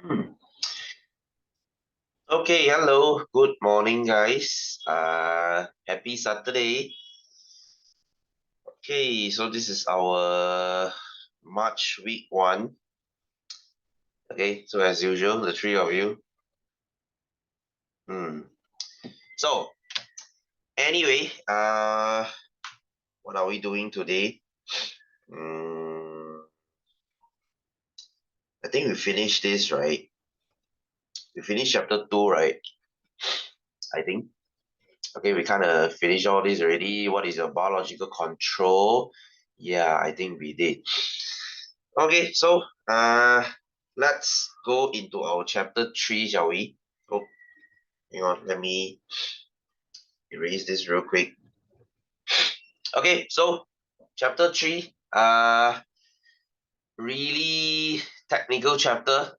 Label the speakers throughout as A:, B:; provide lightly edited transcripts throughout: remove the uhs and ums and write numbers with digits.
A: Okay, hello. Good morning, guys. Happy Saturday. Okay, so this is our March week 1. Okay, so as usual, the three of you. So anyway, what are we doing today? I think we finished this, right? We finished chapter 2, right? I think. Okay, we kind of finished all this already. What is your biological control? Yeah, I think we did. Okay, so let's go into our chapter 3, shall we? Oh, hang on, let me erase this real quick. Okay, so chapter 3, really technical chapter.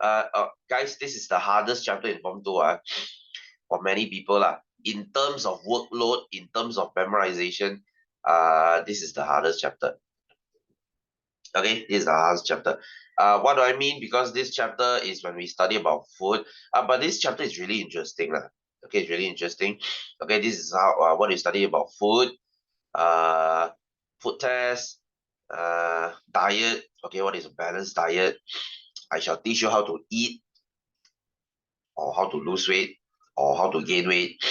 A: Guys, this is the hardest chapter in Form 2 for many people. In terms of workload, in terms of memorization, this is the hardest chapter. Okay, this is the hardest chapter. What do I mean? Because this chapter is when we study about food. But this chapter is really interesting. Okay, it's really interesting. Okay, this is how what you study about food, uh, food test, diet. Okay, what is a balanced diet? I shall teach you how to eat, or how to lose weight, or how to gain weight.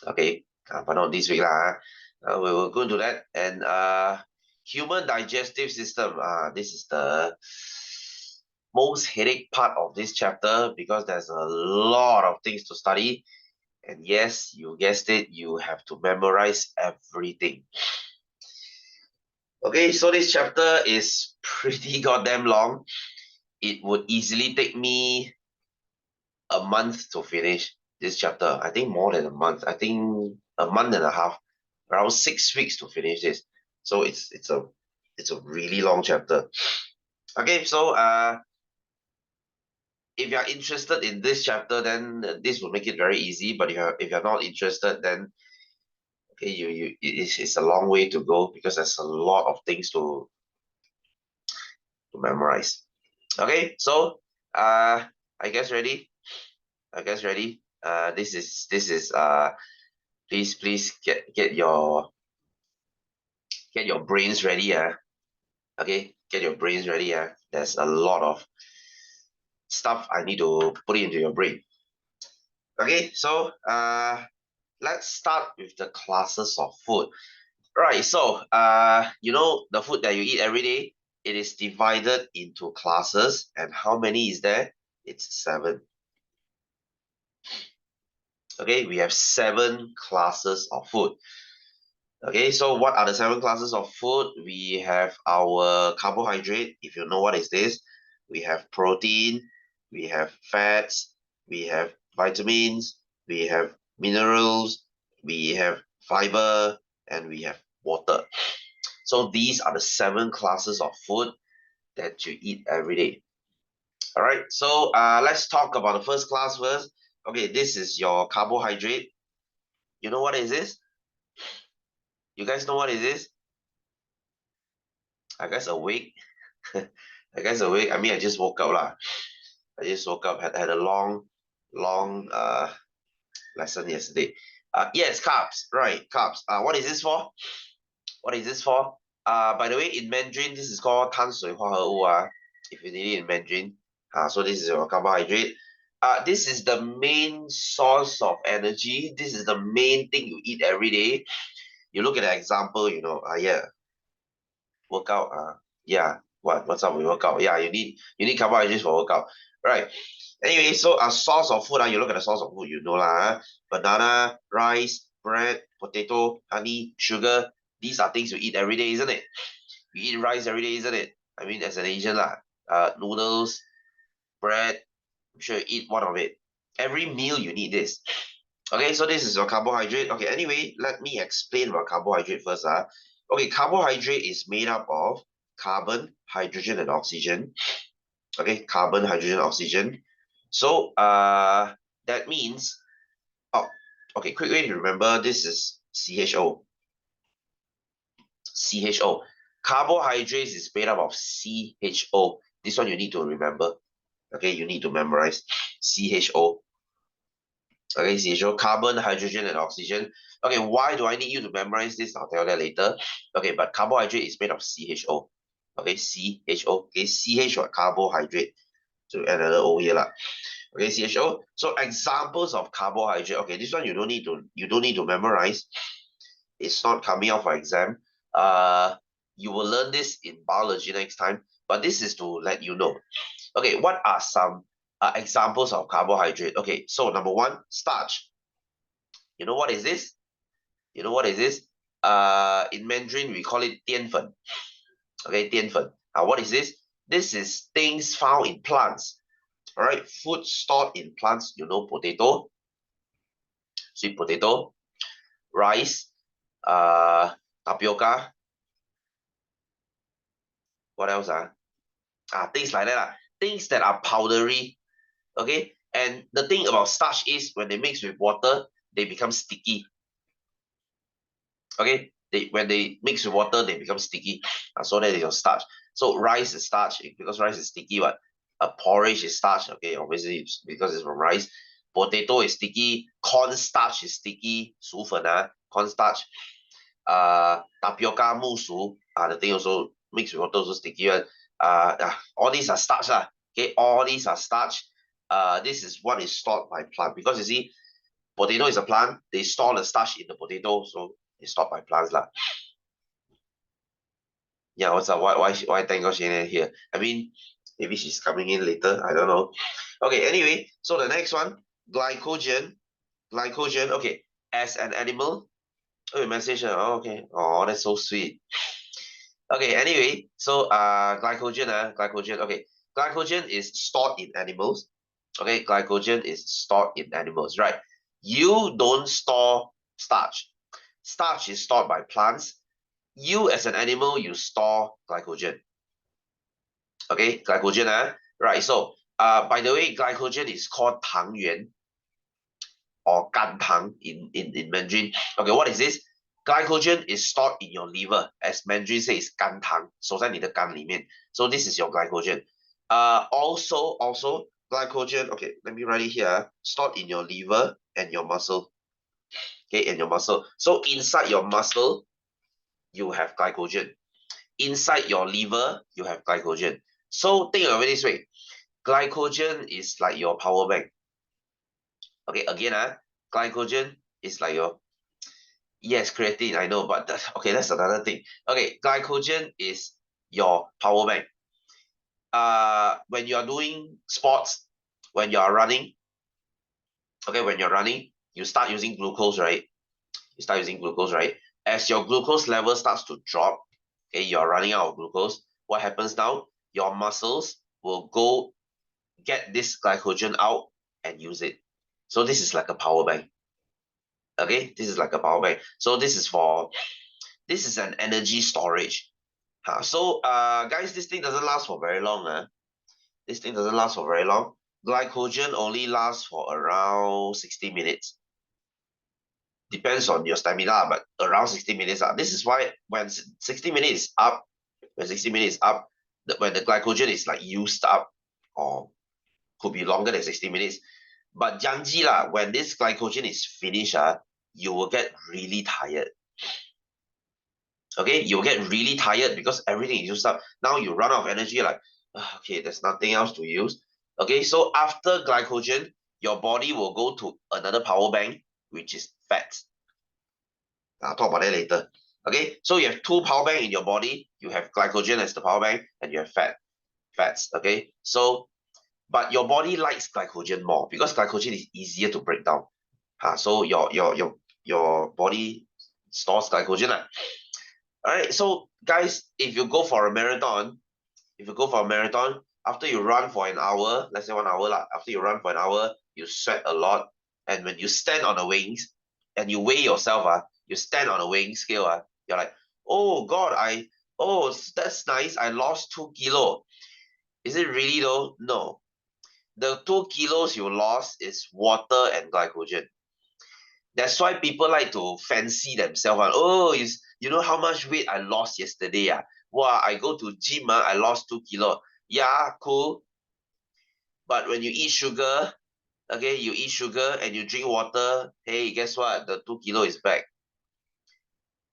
A: Okay, but not this week lah. We will go into that. And human digestive system. This is the most headache part of this chapter because there's a lot of things to study. And yes, you guessed it, you have to memorize everything. Okay, so this chapter is pretty goddamn long. It would easily take me a month to finish this chapter. I think more than a month. I think a month and a half, around 6 weeks to finish this. So it's a really long chapter. Okay, so if you're interested in this chapter, then this will make it very easy. But if you're not interested, then okay, it's a long way to go because there's a lot of things to memorize. Okay, so I guess ready. This is please get your brains ready. Okay, get your brains ready. There's a lot of stuff I need to put into your brain. Okay, so let's start with the classes of food. Right, so the food that you eat every day, it is divided into classes, and how many is there? It's 7. Okay, we have 7 classes of food. Okay, so what are the 7 classes of food? We have our carbohydrate, if you know what is this. We have protein, we have fats, we have vitamins, we have minerals, we have fiber, and we have water. So these are the 7 classes of food that you eat every day. All right, so let's talk about the first class first. Okay, this is your carbohydrate. You know what is this? You guys know what is this? I guess awake. I guess awake. I mean, I just woke up lah. I just woke up. Had a long lesson yesterday. Yes, carbs. Right, carbs. What is this for? What is this for? By the way, in Mandarin, this is called 碳水化合物 if you need it in Mandarin. So this is your carbohydrate. This is the main source of energy. This is the main thing you eat every day. You look at the example, yeah, workout. Yeah, what's up with workout? Yeah, you need carbohydrates for workout, right? Anyway, so a source of food. You look at the source of food, banana, rice, bread, potato, honey, sugar. These are things you eat every day, isn't it? You eat rice every day, isn't it? I mean, as an Asian noodles, bread. I'm sure you eat one of it. Every meal you need this. Okay, so this is your carbohydrate. Okay, anyway, let me explain about carbohydrate first. Okay, carbohydrate is made up of carbon, hydrogen, and oxygen. Okay, carbon, hydrogen, oxygen. So that means, oh, okay, quick way to remember, this is CHO. CHO. Carbohydrates is made up of CHO. This one you need to remember. Okay, you need to memorize CHO. Okay, CHO, carbon, hydrogen, and oxygen. Okay, why do I need you to memorize this? I'll tell you that later. Okay, but carbohydrate is made of CHO. Okay, CHO. Okay, CH or carbohydrate. So another O here lah. Okay, CHO. So examples of carbohydrate. Okay, this one you don't need to memorize. It's not coming out for exam. You will learn this in biology next time. But this is to let you know. Okay, what are some examples of carbohydrate? Okay, so number one, starch. You know what is this? You know what is this? In Mandarin we call it 淀粉. Okay, 淀粉. What is this? This is things found in plants. All right, food stored in plants. You know, potato, sweet potato, rice, tapioca. What else? Things like that. Things that are powdery. Okay, and the thing about starch is when they mix with water, they become sticky. Okay, when they mix with water, they become sticky. So that is your starch. So rice is starch because rice is sticky. But a porridge is starch. Okay, obviously it's because it's from rice. Potato is sticky. Corn starch is sticky. 薯粉 corn starch. Tapioca 木薯 the thing also mixed with water also sticky. All these are starch Okay, all these are starch. This is what is stored by plant because you see, potato is a plant. They store the starch in the potato, so it's stored by plants lah. Yeah, what's up? Why thank God she ain't here? I mean, maybe she's coming in later. I don't know. Okay, anyway, so the next one, glycogen. Glycogen. Okay, as an animal. Oh, message. Okay. Oh, that's so sweet. Okay, anyway, so glycogen. Glycogen. Okay, glycogen is stored in animals. Okay, glycogen is stored in animals, right? You don't store starch. Starch is stored by plants. You as an animal, you store glycogen. Okay, glycogen, right? So, by the way, glycogen is called 糖原 or 肝糖 in Mandarin. Okay, what is this? Glycogen is stored in your liver, as Mandarin says 肝糖, 守在你的肝里面. So this is your glycogen. Also glycogen. Okay, let me write it here. Stored in your liver and your muscle. Okay, and your muscle. So inside your muscle, you have glycogen. Inside your liver, you have glycogen. So think of it this way. Glycogen is like your power bank. Okay, again, glycogen is like your, yes, creatine, I know, but okay, that's another thing. Okay, glycogen is your power bank. When you are doing sports, when you are running, okay, when you're running, you start using glucose, right? You start using glucose, right? As your glucose level starts to drop, okay, you're running out of glucose. What happens now? Your muscles will go get this glycogen out and use it. So this is like a power bank. Okay, this is like a power bank. So this is an energy storage. So guys, this thing doesn't last for very long. This thing doesn't last for very long. Glycogen only lasts for around 60 minutes. Depends on your stamina, but around 60 minutes. This is why when 60 minutes is up, when the glycogen is like used up, or could be longer than 60 minutes. But Jiangji when this glycogen is finished, you will get really tired. Okay, you'll get really tired because everything is used up. Now you run out of energy, like, okay, there's nothing else to use. Okay, so after glycogen, your body will go to another power bank, which is fat. I'll talk about that later. Okay, so you have two power bank in your body. You have glycogen as the power bank, and you have fats. Okay, so but your body likes glycogen more because glycogen is easier to break down. So your body stores glycogen. All right, so guys, if you go for a marathon, after you run for an hour, let's say 1 hour after you run for an hour, you sweat a lot, and when you stand on the wings and you weigh yourself, you stand on a weighing scale, you're like, oh God, that's nice, I lost 2 kilo. Is it really though? No. The 2 kilos you lost is water and glycogen. That's why people like to fancy themselves. Oh, you know how much weight I lost yesterday? Wow, I go to gym, I lost 2 kilo. Yeah, cool. But when you eat sugar, okay, you eat sugar and you drink water, hey, guess what? The 2 kilo is back.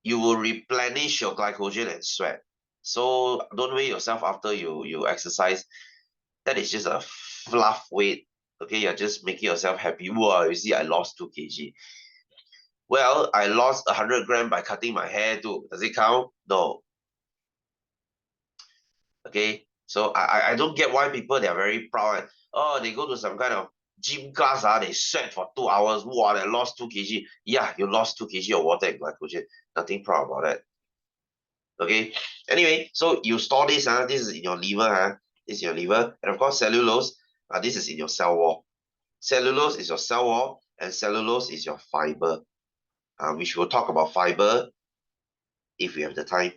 A: You will replenish your glycogen and sweat. So don't weigh yourself after you exercise. That is just a fluff weight. Okay, you're just making yourself happy. Wow, you see, I lost 2 kg. Well, I lost 100 gram by cutting my hair too. Does it count? No. Okay, so I don't get why people, they are very proud. Oh, they go to some kind of gym class, they sweat for 2 hours. Wow, they lost 2 kg. Yeah, you lost 2 kg of water and glycogen. Nothing proud about that. Okay, anyway, so you store this, this is in your liver, this is your liver, and of course cellulose, this is in your cell wall. Cellulose is your cell wall, and cellulose is your fiber, which we'll talk about fiber if we have the time.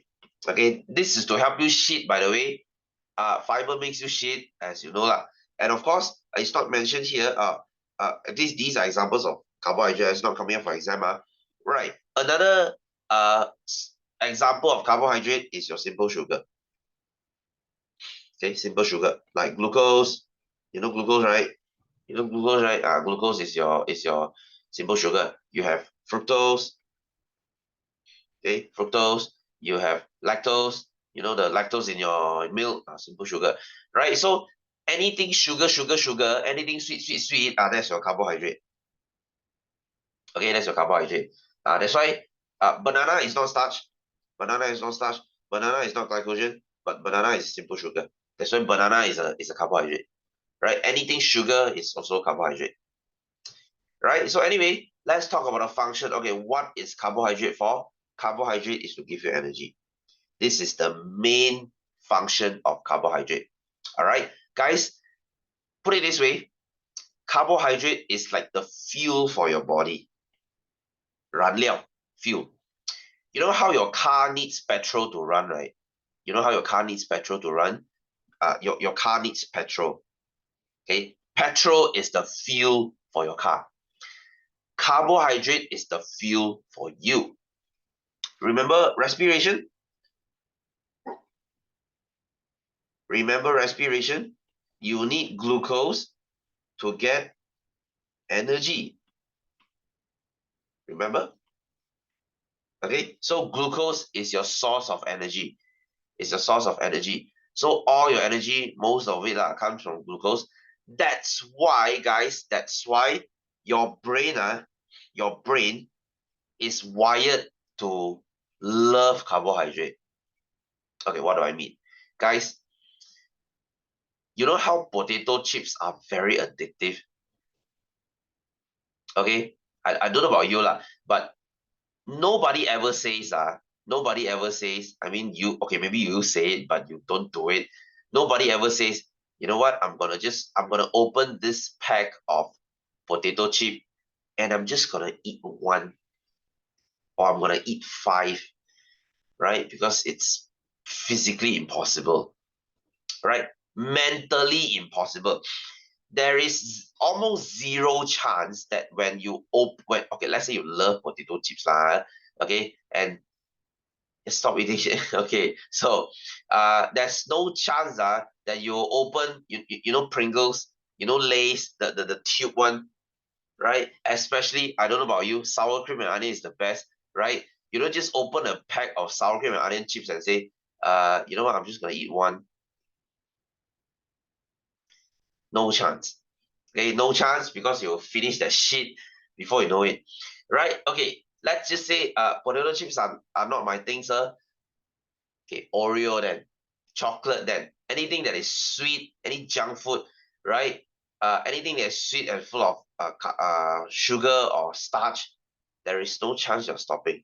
A: Okay, this is to help you shit, by the way. Fiber makes you shit, as you know lah. And of course, it's not mentioned here. These are examples of carbohydrate. It's not coming up for exam. Right. Another example of carbohydrate is your simple sugar. Okay, simple sugar like glucose. You know glucose, right? You know glucose, right? Glucose is your simple sugar. You have fructose. Okay, fructose. You have lactose. You know the lactose in your milk, simple sugar, right? So anything sugar, sugar, sugar, anything sweet, sweet, sweet, that's your carbohydrate. Okay, that's your carbohydrate. That's why banana is not starch. Banana is not starch. Banana is not glycogen, but banana is simple sugar. That's why banana is a carbohydrate, right? Anything sugar is also carbohydrate, right? So anyway, let's talk about the function. Okay, what is carbohydrate for? Carbohydrate is to give you energy. This is the main function of carbohydrate. All right, guys, put it this way. Carbohydrate is like the fuel for your body. 燃料, fuel. You know how your car needs petrol to run, right? You know how your car needs petrol to run? Your car needs petrol. Okay, petrol is the fuel for your car. Carbohydrate is the fuel for you. Remember respiration? Remember respiration? You need glucose to get energy. Remember? Okay, so glucose is your source of energy. It's your source of energy. So all your energy, most of it comes from glucose. That's why, guys, that's why your brain is wired to love carbohydrate. Okay, what do I mean? Guys, you know how potato chips are very addictive? Okay, I don't know about you, but nobody ever says, I mean, you, okay, maybe you say it, but you don't do it. Nobody ever says, you know what, I'm gonna open this pack of potato chip and I'm just gonna eat one, or I'm gonna eat five, right? Because it's physically impossible, right? Mentally impossible. There is almost zero chance that when you open, okay, let's say you love potato chips, okay, and stop eating shit. Okay, so there's no chance that you open, you know Pringles, you know Lay's, the tube one, right? Especially, I don't know about you, sour cream and onion is the best, right? You don't just open a pack of sour cream and onion chips and say, you know what, I'm just gonna eat one. No chance. Okay, no chance, because you'll finish that shit before you know it, right? Okay, let's just say potato chips are not my thing, sir. Okay, Oreo then, chocolate then, anything that is sweet, any junk food, right? Anything that is sweet and full of sugar or starch, there is no chance you're stopping,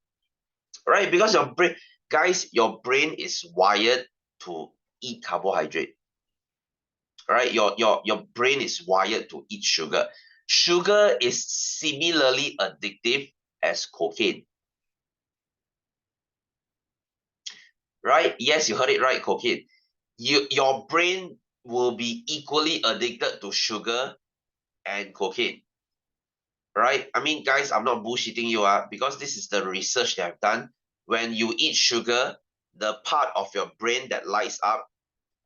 A: right? Because your brain, guys, your brain is wired to eat carbohydrate, right? Your brain is wired to eat sugar. Sugar is similarly addictive as cocaine, right? Yes, you heard it right, cocaine. Your brain will be equally addicted to sugar and cocaine, right? I mean, guys, I'm not bullshitting you, because this is the research they have done. When you eat sugar, the part of your brain that lights up,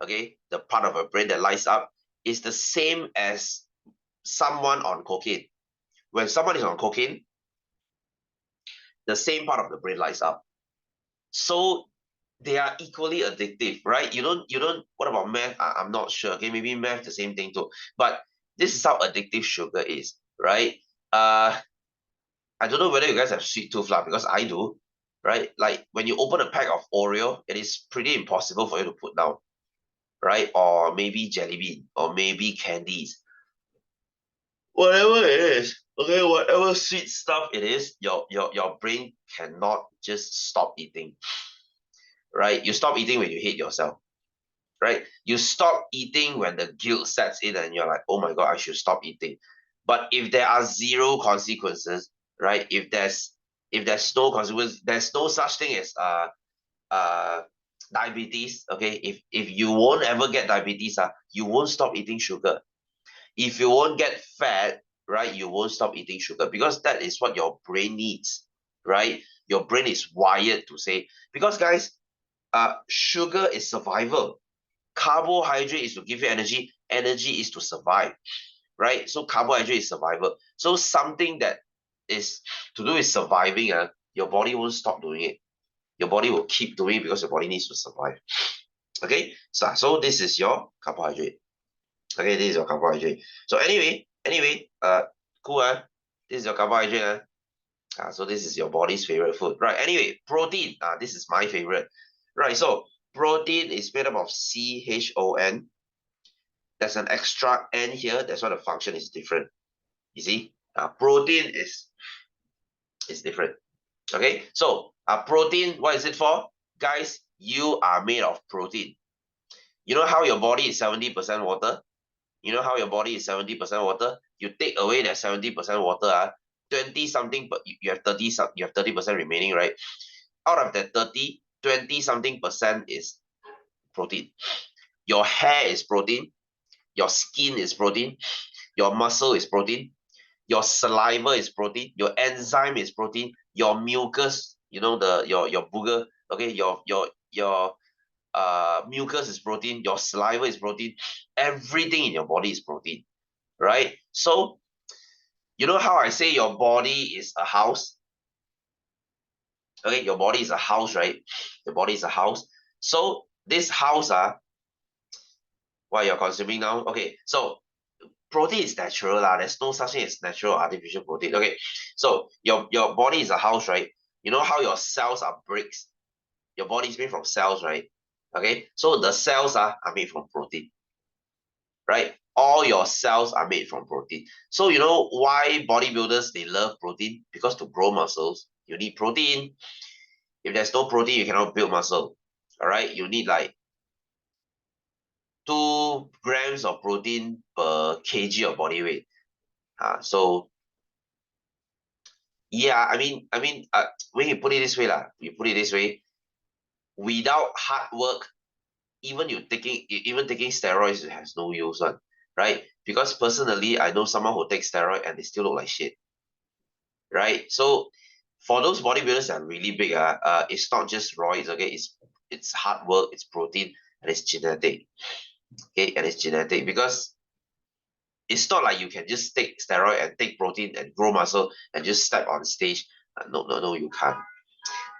A: okay, the part of your brain that lights up is the same as someone on cocaine. When someone is on cocaine, the same part of the brain lights up. So they are equally addictive, right? You don't, what about meth? I'm not sure. Okay, maybe meth, the same thing too. But this is how addictive sugar is, right? I don't know whether you guys have sweet tooth lah, because I do, right? Like when you open a pack of Oreo, it is pretty impossible for you to put down, right? Or maybe jelly bean, or maybe candies. Whatever it is, okay, whatever sweet stuff it is, your brain cannot just stop eating, right? You stop eating when you hate yourself, right? You stop eating when the guilt sets in and you're like, oh my God, I should stop eating. But if there are zero consequences, right? If there's no consequence, there's no such thing as uh diabetes. Okay, if you won't ever get diabetes, you won't stop eating sugar. If you won't get fat, right, you won't stop eating sugar, because that is what your brain needs, right? Your brain is wired to say, because guys, sugar is survival. Carbohydrate is to give you energy. Energy is to survive, right? So carbohydrate is survival. So something that is to do with surviving, your body won't stop doing it. Your body will keep doing it because your body needs to survive. Okay, so this is your carbohydrate. Okay, this is your carbohydrate. So anyway, cool, this is your carbohydrate. So this is your body's favorite food, right? Anyway, protein. This is my favorite, right? So protein is made up of CHON. There's an extra N here. That's why the function is different. You see, protein is different. Okay, so protein, what is it for? Guys, you are made of protein. You know how your body is 70% water? You know how your body is 70% water? You take away that 70% water, 20 something, but you have 30% remaining, right? Out of that 30, 20 something percent is protein. Your hair is protein, your skin is protein, your muscle is protein, your saliva is protein, your enzyme is protein, your mucus, your booger, okay, your mucus is protein, your saliva is protein, everything in your body is protein, right? So you know how I say your body is a house? Okay, your body is a house, right? Your body is a house. So this house, what you're consuming now, okay, so protein is natural lah. There's no such thing as natural or artificial protein. Okay, so your body is a house, right? You know how your cells are bricks? Your body is made from cells, right? Okay, so the cells are made from protein, right? All your cells are made from protein. So you know why bodybuilders, they love protein? Because to grow muscles, you need protein. If there's no protein, you cannot build muscle. All right, you need like 2 grams of protein per kg of body weight. So yeah, when you put it this way lah, without hard work, even taking steroids has no use one, right? Because personally, I know someone who takes steroid and they still look like shit, right? So for those bodybuilders that are really big, it's not just roids, okay? It's hard work, it's protein, and it's genetic, okay? And it's genetic because it's not like you can just take steroid and take protein and grow muscle and just step on stage. No, you can't.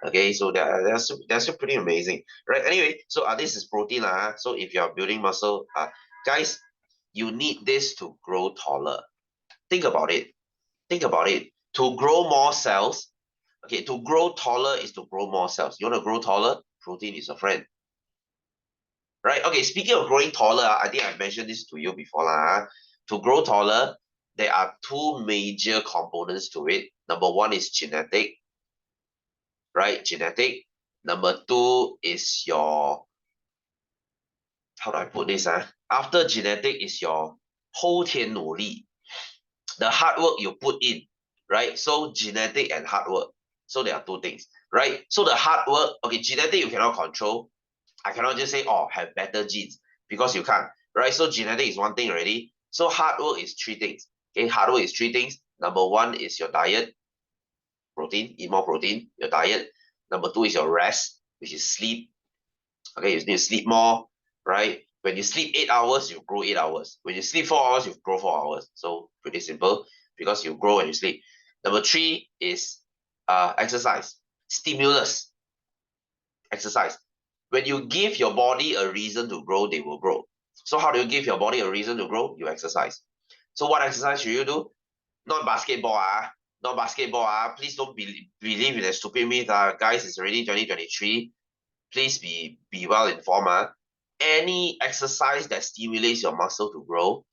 A: Okay, so that's pretty amazing, right? Anyway, so this is protein, so if you're building muscle, guys, you need this to grow taller. Think about it. Think about it. To grow more cells, okay, to grow taller is to grow more cells. You want to grow taller? Protein is a friend, right? Okay, speaking of growing taller, I think I mentioned this to you before, To grow taller, there are 2 major components to it. Number 1 is genetic, right? Genetic. Number 2 is your, how do I put this? After genetic is your 后天努力, the hard work you put in, right? So genetic and hard work. So there are 2 things, right? So the hard work, okay, genetic you cannot control. I cannot just say, oh, have better genes, because you can't, right? So genetic is 1 thing already. So hard work is 3 things. Okay, hard work is 3 things. Number 1 is your diet, protein, eat more protein, your diet. Number 2 is your rest, which is sleep. Okay, you need to sleep more, right? When you sleep 8 hours, you grow 8 hours. When you sleep 4 hours, you grow 4 hours. So pretty simple because you grow when you sleep. Number 3 is exercise, stimulus, exercise. When you give your body a reason to grow, they will grow. So how do you give your body a reason to grow? You exercise. So what exercise should you do? Not basketball, not basketball. Please don't believe in that stupid myth. Guys, it's already 2023. Please be well informed. Any exercise that stimulates your muscle to grow,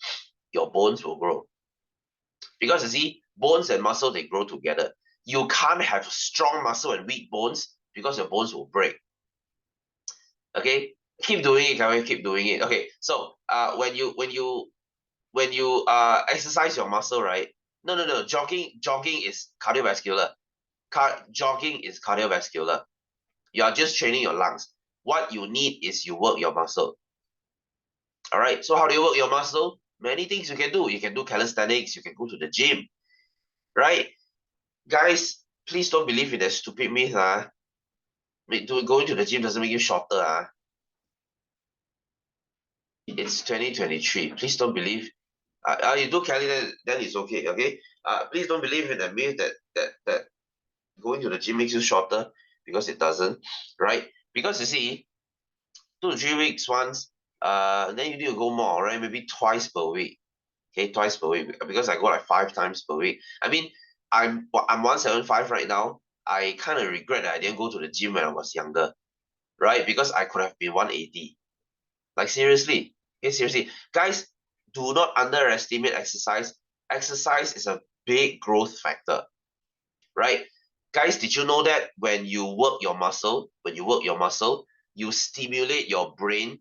A: your bones will grow. Because you see, bones and muscle, they grow together. You can't have strong muscle and weak bones because your bones will break. Okay, keep doing it, Kevin. Keep doing it. Okay, so when you exercise your muscle, right? No. Jogging is cardiovascular. Jogging is cardiovascular. You are just training your lungs. What you need is you work your muscle. All right. So how do you work your muscle? Many things you can do. You can do calisthenics. You can go to the gym, right? Guys, please don't believe in that stupid myth. Going to the gym doesn't make you shorter. It's 2023. Please don't believe. You do Cali, then it's okay. Okay. Please don't believe in the myth that going to the gym makes you shorter, because it doesn't, right? Because you see, 2 to 3 weeks once, then you need to go more, right? Maybe twice per week. Okay, twice per week, because I go like 5 times per week. I mean, I'm 175 right now. I kind of regret that I didn't go to the gym when I was younger, right? Because I could have been 180. Like seriously, okay, seriously, guys, do not underestimate exercise. Exercise is a big growth factor, right? Guys, did you know that when you work your muscle, you stimulate your brain.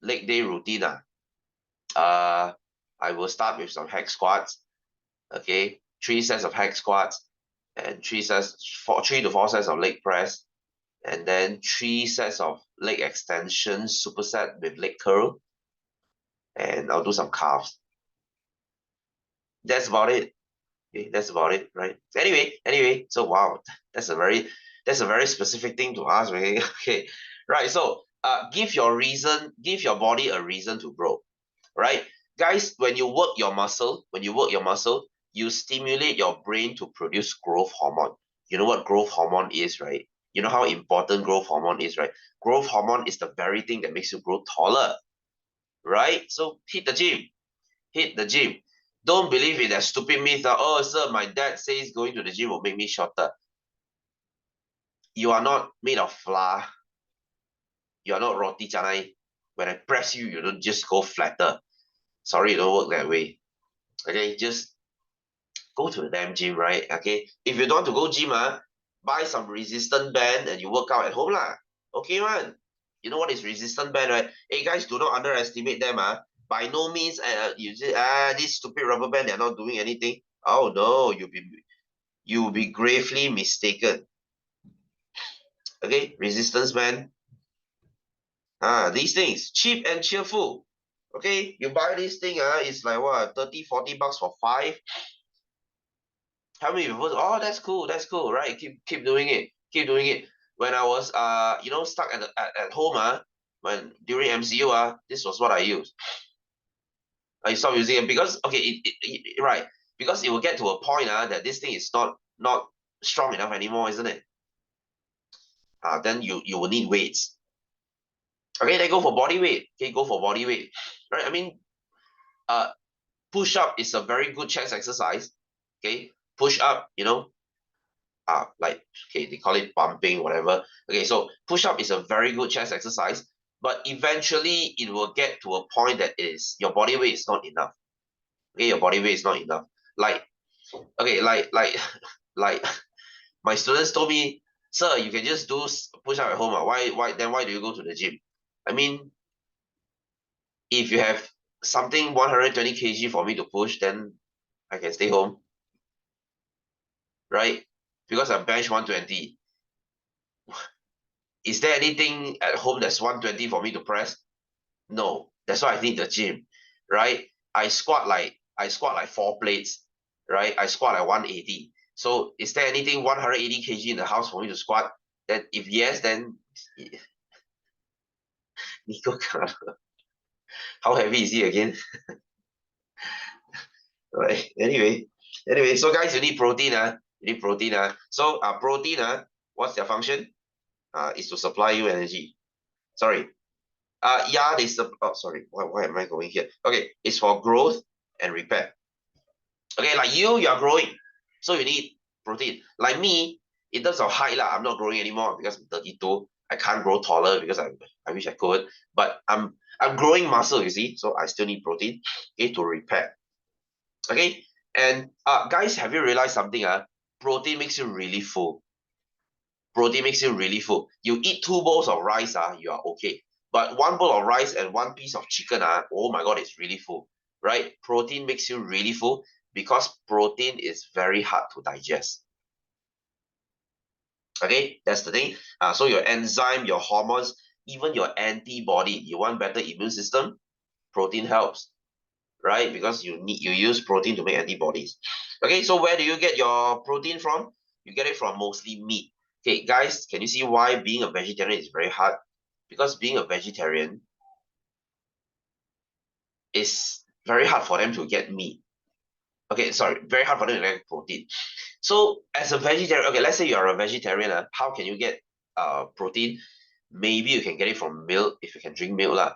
A: Leg day routine. I will start with some hack squats. Okay, 3 sets of hack squats, and 3 to 4 sets of leg press, and then 3 sets of leg extensions, superset with leg curl, and I'll do some calves. That's about it. Okay, that's about it, right? Anyway, so wow, that's a very specific thing to ask, right? Okay, right. So give your body a reason to grow, right? Guys, when you work your muscle, you stimulate your brain to produce growth hormone. You know what growth hormone is, right? You know how important growth hormone is, right? Growth hormone is the very thing that makes you grow taller, right? So hit the gym. Hit the gym. Don't believe in that stupid myth that, oh, sir, my dad says going to the gym will make me shorter. You are not made of flour. You are not roti canai. When I press you, you don't just go flatter. Sorry, it don't work that way. Okay, just go to the damn gym, right? Okay, if you don't want to go gym, buy some resistant band and you work out at home lah. Okay, man. You know what is resistant band, right? Hey guys, do not underestimate them. By no means, you say this stupid rubber band, they're not doing anything. Oh no, you'll be gravely mistaken. Okay, resistance band. These things cheap and cheerful. Okay, you buy this thing, it's like what, 30-40 bucks for 5. Tell me before. Oh, that's cool, right? Keep doing it. Keep doing it. When I was stuck at home, when during MCU, this was what I used. I stopped using it because, okay, right, because it will get to a point that this thing is not strong enough anymore, isn't it? Then you will need weights. Okay, then go for body weight. Okay, go for body weight. Right? I mean, push up is a very good chest exercise. Okay, push up, like, okay, they call it pumping, whatever. Okay, so push up is a very good chest exercise, but eventually it will get to a point that is your body weight is not enough. Okay, your body weight is not enough. Like, okay, like my students told me, sir, you can just do push up at home. Why do you go to the gym? I mean, if you have something 120 kg for me to push, then I can stay home, right? Because I bench 120. Is there anything at home that's 120 for me to press? No. That's why I need the gym, right? I squat like 4 plates, right? I squat like 180. So is there anything 180 kg in the house for me to squat? Then if yes, then 你够看了 How heavy is he again? Right. Anyway, so guys, you need protein. You need protein. So protein, what's their function? Is to supply you energy. Sorry. Yeah, oh sorry, why am I going here? Okay, it's for growth and repair. Okay, like you are growing, so you need protein. Like me, in terms of height, I'm not growing anymore because I'm 32. I can't grow taller because I wish I could, but I'm growing muscle, you see, so I still need protein, okay, to repair. Okay, and guys, have you realized something? Protein makes you really full. Protein makes you really full. You eat 2 bowls of rice, you are okay. But 1 bowl of rice and 1 piece of chicken, oh my god, it's really full, right? Protein makes you really full because protein is very hard to digest. Okay, that's the thing. So your enzyme, your hormones, even your antibody, you want better immune system, protein helps, right? Because you use protein to make antibodies. Okay, so where do you get your protein from? You get it from mostly meat. Okay, guys, can you see why being a vegetarian is very hard? Because being a vegetarian is very hard for them to get meat. Okay, sorry, very hard for them to get protein. So as a vegetarian, okay, let's say you are a vegetarian, how can you get protein? Maybe you can get it from milk if you can drink milk lah.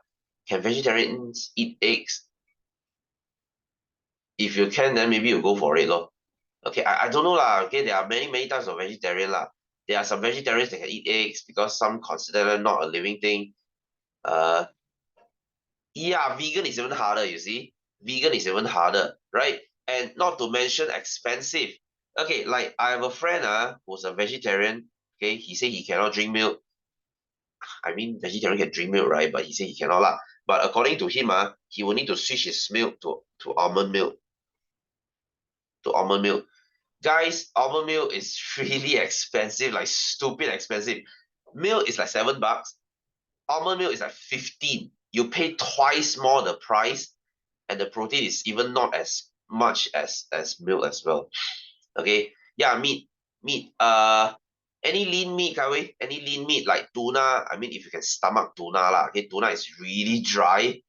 A: Can vegetarians eat eggs? If you can, then maybe you go for it lor. Okay, I don't know lah. Okay, there are many types of vegetarian lah. There are some vegetarians that can eat eggs because some consider them not a living thing. Uh, yeah, vegan is even harder, you see. Vegan is even harder, right? And not to mention expensive. Okay, like I have a friend who's a vegetarian. Okay, he said he cannot drink milk. I mean, vegetarian can drink milk, right? But he said he cannot lah. But according to him, he will need to switch his milk to almond milk. To almond milk. Guys, almond milk is really expensive, like stupid expensive. Milk is like $7. Almond milk is like 15. You pay twice more the price, and the protein is even not as much as milk as well. Okay, yeah, meat. Any lean meat, Kawei? Any lean meat like tuna? I mean, if you can stomach tuna lah. Okay, tuna is really dry.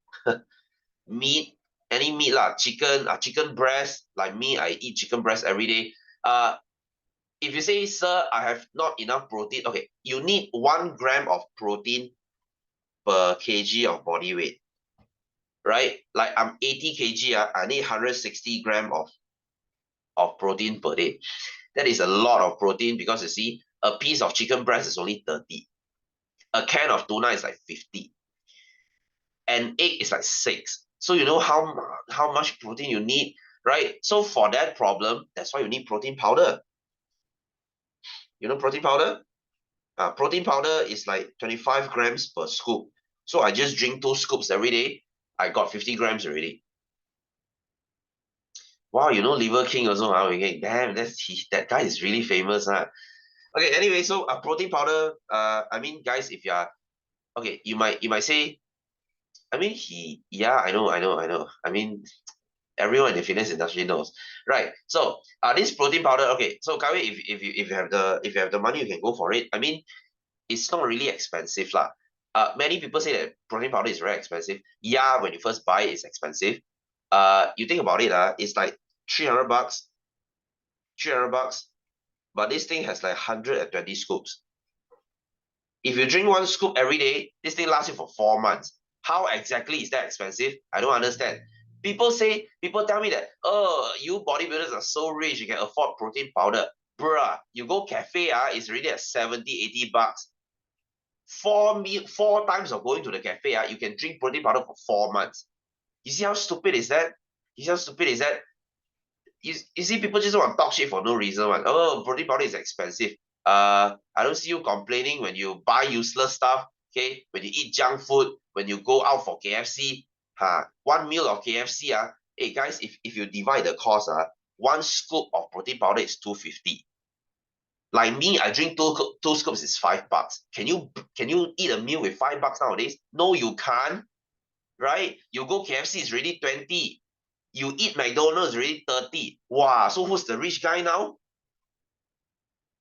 A: Meat, any meat lah. Chicken breast. Like me, I eat chicken breast every day. If you say, sir, I have not enough protein. Okay, you need 1 gram of protein per kg of body weight, right? Like I'm 80 kg, I need 160 gram of protein per day. That is a lot of protein because you see, a piece of chicken breast is only 30. A can of tuna is like 50. An egg is like 6. So you know how much protein you need, right? So for that problem, that's why you need protein powder. You know protein powder? Protein powder is like 25 grams per scoop. So I just drink 2 scoops every day. I got 50 grams already. Wow, you know Liver King also, okay. Damn, that guy is really famous. Okay, anyway, so protein powder, I mean, guys, if you are, okay, you might say, I mean, yeah, I know. I mean, everyone in the fitness industry knows, right? So, this protein powder, okay, so Kawei, if you have the money, you can go for it. I mean, it's not really expensive lah. Many people say that protein powder is very expensive. Yeah, when you first buy, it's expensive. You think about it, it's like 300 bucks, 300 bucks, but this thing has like 120 scoops. If you drink 1 scoop every day, this thing lasts you for 4 months. How exactly is that expensive? I don't understand. People tell me that, oh, you bodybuilders are so rich, you can afford protein powder. Bruh, you go cafe, it's already at 70, 80 bucks. 4 times of going to the cafe, you can drink protein powder for 4 months. You see how stupid is that? You see how stupid is that? You see people just want to talk shit for no reason. Oh, protein powder is expensive. I don't see you complaining when you buy useless stuff. Okay, when you eat junk food, when you go out for KFC, 1 meal of KFC, hey guys, if you divide the cost, 1 scoop of protein powder is 250. Like me, I drink two scoops is 5 bucks. Can you eat a meal with 5 bucks nowadays? No, you can't. Right? You go KFC, it's already 20. You eat McDonald's, already 30. Wow, so who's the rich guy now?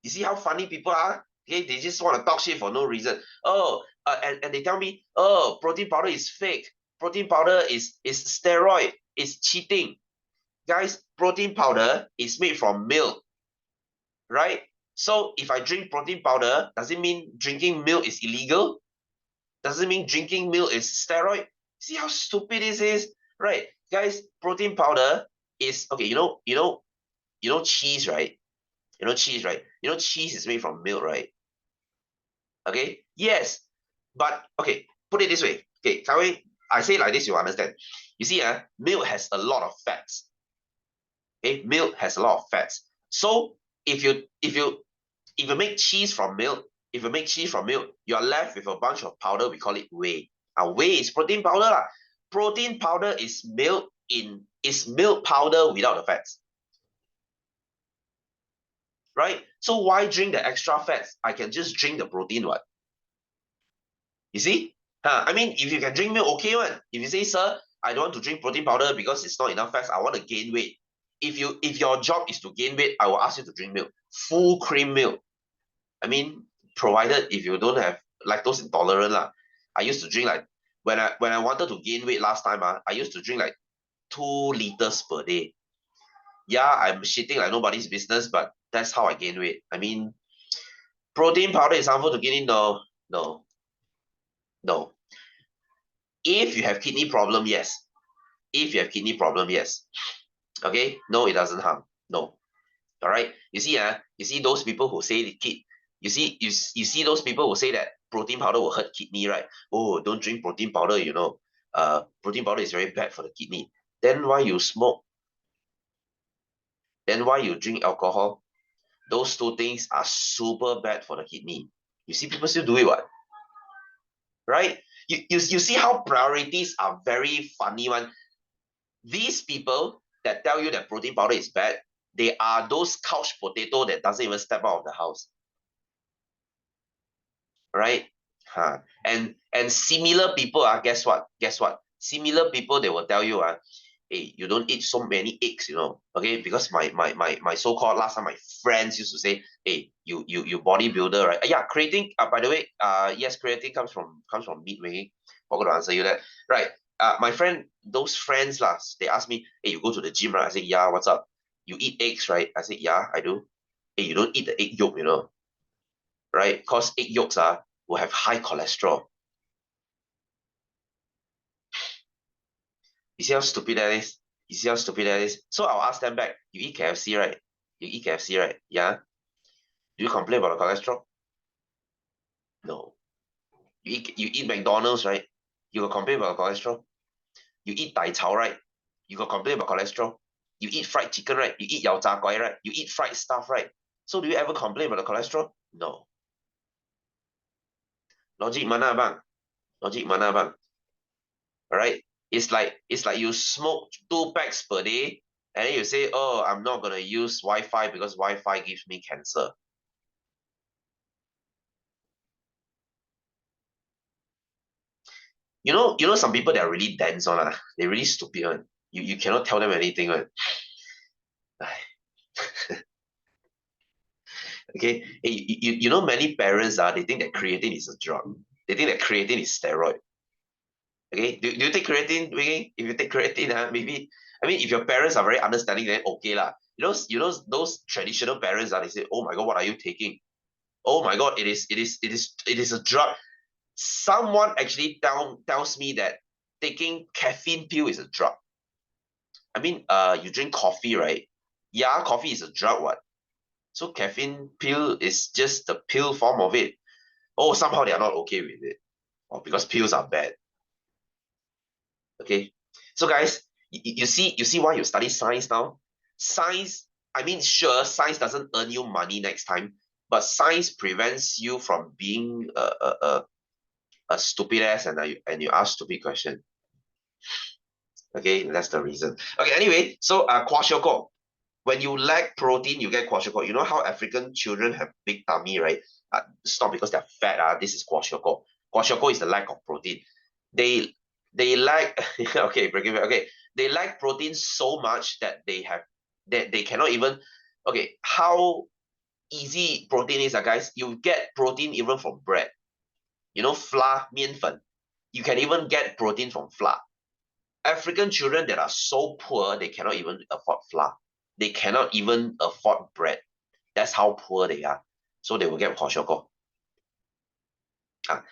A: You see how funny people are? Okay, they just want to talk shit for no reason. Oh, and they tell me, oh, protein powder is fake. protein powder is steroid, is cheating. Guys, protein powder is made from milk, right? So if I drink protein powder, does it mean drinking milk is illegal? Does it mean drinking milk is steroid? See how stupid this is, right? Guys, protein powder is okay. Cheese, right? You know cheese, right? You know cheese is made from milk, right? Okay, yes, but okay, put it this way. Okay, Kawai, I say like this, you understand. You see, milk has a lot of fats. Okay, milk has a lot of fats. So if you make cheese from milk, you're left with a bunch of powder. We call it whey. Whey is protein powder lah. Protein powder is milk powder without the fats, right? So why drink the extra fats? I can just drink the protein, what? You see? I mean, if you can drink milk, okay, one. If you say, sir, I don't want to drink protein powder because it's not enough fats, I want to gain weight. If your job is to gain weight, I will ask you to drink milk, full cream milk. I mean, provided if you don't have lactose intolerant lah. I used to drink like when I wanted to gain weight last time, I used to drink like 2 liters per day. Yeah, I'm shitting like nobody's business, but that's how I gain weight. I mean, protein powder is harmful to kidney? No, no, no. If you have kidney problem, yes. If you have kidney problem, yes. Okay, no, it doesn't harm. No. All right. You see those people who say you see those people who say that protein powder will hurt kidney, right? Oh, don't drink protein powder, protein powder is very bad for the kidney. Then why you smoke? Then why you drink alcohol? Those two things are super bad for the kidney. You see people still do it, what? Right? You see how priorities are very funny one. These people that tell you that protein powder is bad, they are those couch potato that doesn't even step out of the house, right? And similar people, guess what? Similar people, they will tell you, hey, you don't eat so many eggs, okay? Because my so-called last time my friends used to say, hey, you bodybuilder, right? Yeah, creatine. By the way, yes, creatine comes from meat making. Forgot to answer you that, right? My friend, those friends last, they asked me, hey, you go to the gym, right? I said, yeah, what's up? You eat eggs, right? I said, yeah, I do. Hey, you don't eat the egg yolk, right? Because egg yolks will have high cholesterol. You see how stupid that is? You see how stupid that is? So I'll ask them back, you eat KFC, right? You eat KFC, right? Yeah. Do you complain about the cholesterol? No. You eat McDonald's, right? You will complain about the cholesterol. You eat Dai Cao, right? You will complain about cholesterol. You eat fried chicken, right? You eat yao zha guai, right? You eat fried stuff, right? So do you ever complain about the cholesterol? No. Logic mana bang? Logic mana bang? All right. It's like you smoke 2 packs per day, and then you say, oh, I'm not gonna use Wi-Fi because Wi-Fi gives me cancer. Some people that are really dense on, they're really stupid one. You cannot tell them anything one. Okay. Hey, many parents they think that creatine is a drug. They think that creatine is steroid. Okay. Do you take creatine, Wing? If you take creatine, maybe I mean if your parents are very understanding, then okay lah. Those traditional parents they say, oh my god, what are you taking? Oh my god, it is a drug. Someone actually tells me that taking caffeine pill is a drug. I mean, you drink coffee, right? Yeah, coffee is a drug, what? So caffeine pill is just the pill form of it. Oh, somehow they are not okay with it. Or because pills are bad. Okay. So guys, you see why you study science now? Science, I mean, sure, science doesn't earn you money next time, but science prevents you from being a stupid ass and you ask stupid question. Okay, that's the reason. Okay, anyway, so kwashiorkor. When you lack protein, you get kwashiorkor. You know how African children have big tummy, right? It's not because they're fat. This is kwashiorkor. Kwashiorkor is the lack of protein. They lack okay, breaking okay. They lack protein so much that they cannot even okay. How easy protein is, guys? You get protein even from bread. Flour, 面粉. You can even get protein from flour. African children that are so poor, they cannot even afford flour. They cannot even afford bread. That's how poor they are. So they will get kwashiorkor.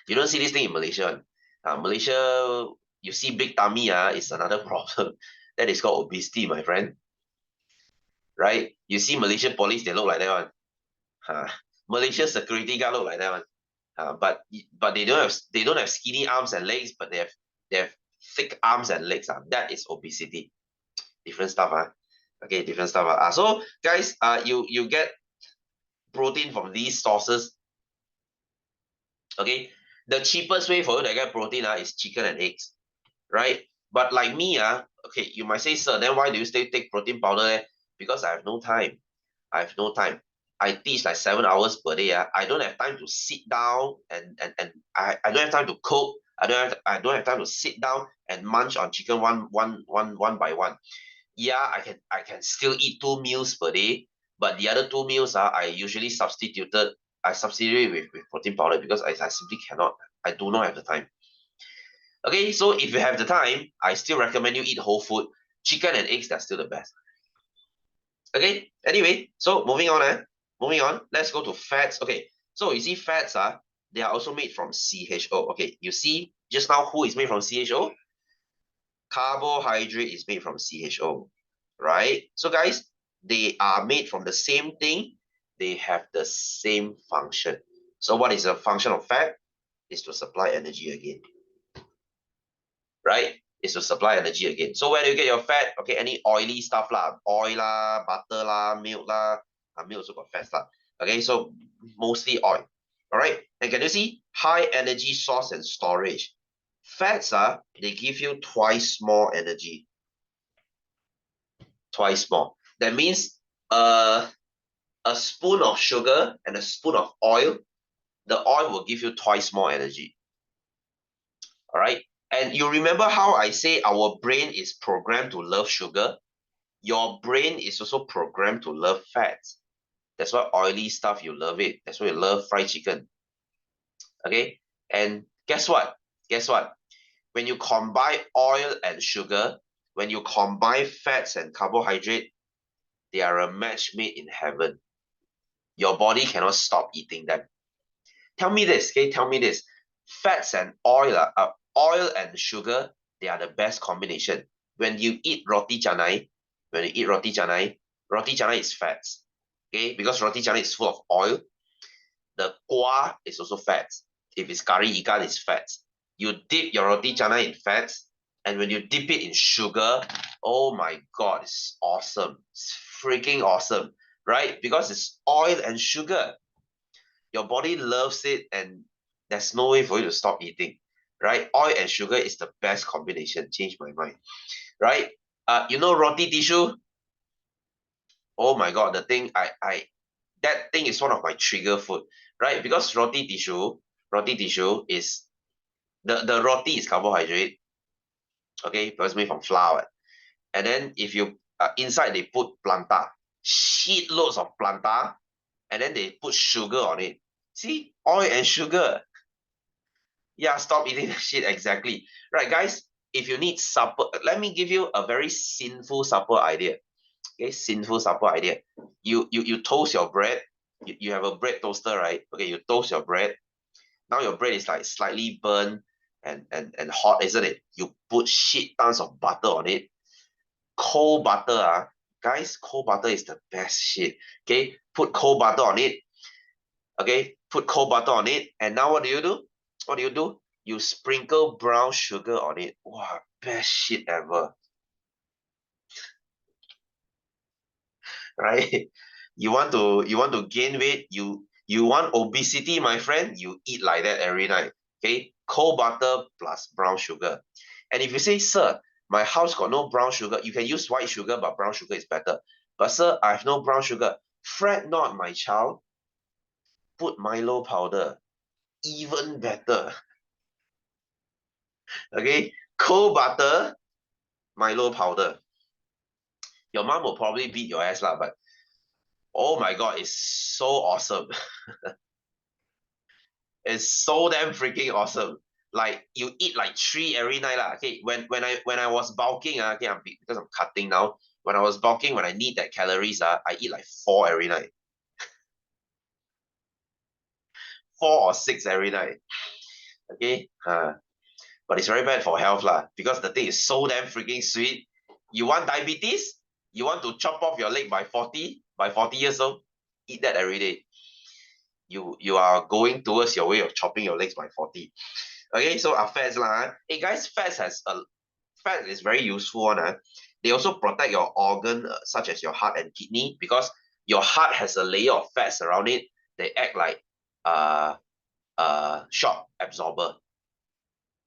A: You don't see this thing in Malaysia. Malaysia, you see big tummy, is another problem. That is called obesity, my friend. Right? You see Malaysian police, they look like that one. Malaysia security guard look like that one. But they don't have skinny arms and legs, but they have thick arms and legs. That is obesity. Different stuff. Okay, different stuff. So guys, you get protein from these sources. Okay, the cheapest way for you to get protein is chicken and eggs, right? But like me, okay, you might say, sir, then why do you still take protein powder? Because I have no time. I have no time. I teach like 7 hours per day. I don't have time to sit down and I don't have time to cook. I don't have time to sit down and munch on chicken one by one. Yeah, I can still eat 2 meals per day, but the other 2 meals I usually substitute with protein powder because I simply cannot. I do not have the time. Okay, so if you have the time, I still recommend you eat whole food. Chicken and eggs, that's still the best. Okay, anyway, so moving on. Moving on, let's go to fats. Okay, so you see fats, they are also made from CHO. Okay, you see just now who is made from CHO? Carbohydrate is made from CHO, right? So guys, they are made from the same thing. They have the same function. So what is the function of fat? Is to supply energy again, right? Is to supply energy again. So where do you get your fat? Okay, any oily stuff lah, oil lah, butter lah, milk lah. Milk also got fats lah. Okay, so mostly oil. All right, and can you see high energy source and storage? Fats they give you twice more energy. Twice more. That means a spoon of sugar and a spoon of oil, the oil will give you twice more energy. All right. And you remember how I say our brain is programmed to love sugar? Your brain is also programmed to love fats. That's why oily stuff, you love it. That's why you love fried chicken. Okay. And guess what? Guess what? When you combine oil and sugar, when you combine fats and carbohydrate, they are a match made in heaven. Your body cannot stop eating them. Tell me this, okay? Tell me this. Fats and oil and sugar, they are the best combination. When you eat roti canai, roti canai is fats, okay? Because roti canai is full of oil. The kuah is also fats. If it's kari ikan, it's fats. You dip your roti canai in fats, and when you dip it in sugar, oh my God, it's awesome. It's freaking awesome, right? Because it's oil and sugar. Your body loves it, and there's no way for you to stop eating, right? Oil and sugar is the best combination. Change my mind, right? You know roti tissue? Oh my God, the thing that thing is one of my trigger food, right? Because roti tissue is the roti is carbohydrate, okay, because made from flour, and then if you inside they put plantain, shitloads of plantain, and then they put sugar on it. See, oil and sugar. Yeah, stop eating that shit, exactly. Right, guys, if you need supper, let me give you a very sinful supper idea. Okay, sinful supper idea. You toast your bread. You have a bread toaster, right? Okay, you toast your bread. Now your bread is like slightly burnt and hot, isn't it? You put shit tons of butter on it. Cold butter, guys, cold butter is the best shit. Okay, put cold butter on it. Okay, put cold butter on it, and now what do you do? What do you do? You sprinkle brown sugar on it. Wow, best shit ever. Right? You want to gain weight, you want obesity, my friend, you eat like that every night. Okay? Cold butter plus brown sugar. And if you say, sir, my house got no brown sugar, you can use white sugar, but brown sugar is better. But sir, I have no brown sugar. Fret not, my child. Put Milo powder. Even better. Okay? Cold butter, Milo powder. Your mom will probably beat your ass lah, but oh my God, it's so awesome. It's so damn freaking awesome. like you eat like 3 every night lah. Okay, when I was bulking okay, because I'm cutting now. When I was bulking, when I need that calories I eat like 4 every night, 4 or 6 every night. Okay, but it's very bad for health lah, because the thing is so damn freaking sweet. You want diabetes? You want to chop off your leg by 40 years old? Eat that every day. You are going towards your way of chopping your legs by 40. Okay, so our fats lah. Hey guys, fat is very useful one. They also protect your organ such as your heart and kidney, because your heart has a layer of fats around it. They act like uh shock absorber.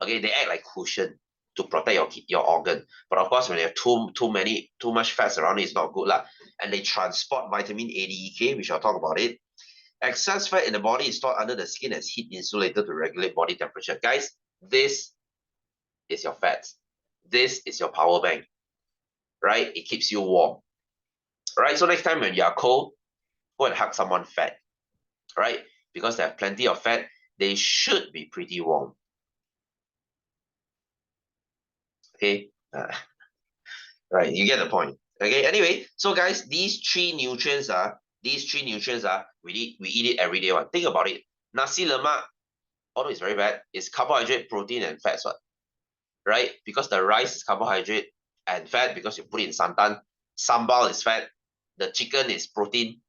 A: Okay, they act like cushion to protect your organ. But of course, when you have too much fats around it, it's not good lah. And they transport vitamin A, D, E, K, which I'll talk about it. Excess fat in the body is stored under the skin as heat insulator to regulate body temperature. Guys, this is your fats. This is your power bank, right? It keeps you warm, right? So next time when you are cold, go and hug someone fat, right? Because they have plenty of fat, they should be pretty warm. Okay, right? You get the point. Okay. Anyway, so guys, these three nutrients we eat it every day. One. Think about it. Nasi lemak, although it's very bad, it's carbohydrate, protein, and fats. What? Right? Because the rice is carbohydrate and fat because you put it in santan. Sambal is fat. The chicken is protein.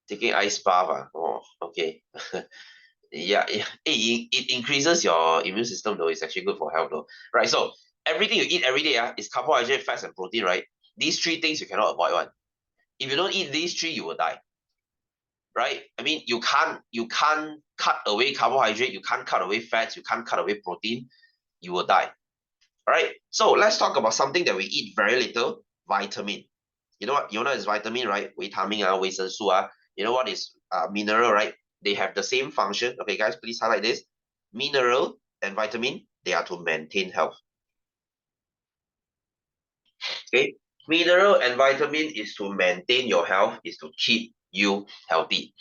A: Taking ice bath. Oh, okay. Yeah, it increases your immune system though. It's actually good for health though. Right? So everything you eat every day is carbohydrate, fats, and protein, right? These three things you cannot avoid one. If you don't eat these three, you will die. Right? I mean, you can't cut away carbohydrate, you can't cut away fats, you can't cut away protein, you will die. All right. So let's talk about something that we eat very little, vitamin. You know what? You know what is vitamin, right? Vitamin,维生素. You know what is mineral, right? They have the same function. Okay, guys, please highlight this. Mineral and vitamin, they are to maintain health. Okay. Mineral and vitamin is to maintain your health, is to keep you healthy.